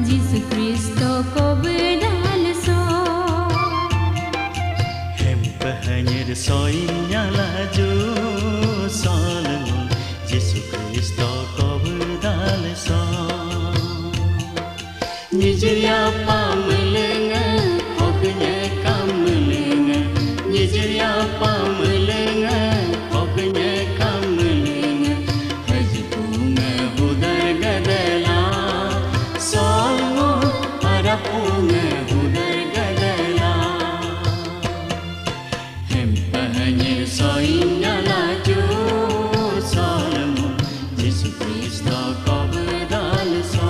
Yesus Kristus kau berdalso. Hempa hanya soinya laju Solomon Yesus Kristus kau berdalso. Nigeria pamelenga hoknya kamelenga. Nigeria pamelenga hoknya kamelenga. Haji bunga hudar gadala Solomon para bunga hudar gadala. Hempa hanya soinya laju Solomon Yesus Kristus kau berdalso.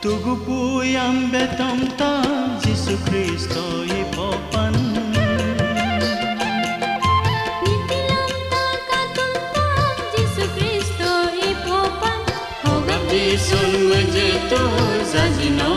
Tugu puyam betom ta Yesus Kristus ipopan. Nitilam ta katum ta Yesus Kristus ipopan. Hogap disun mejeto zazino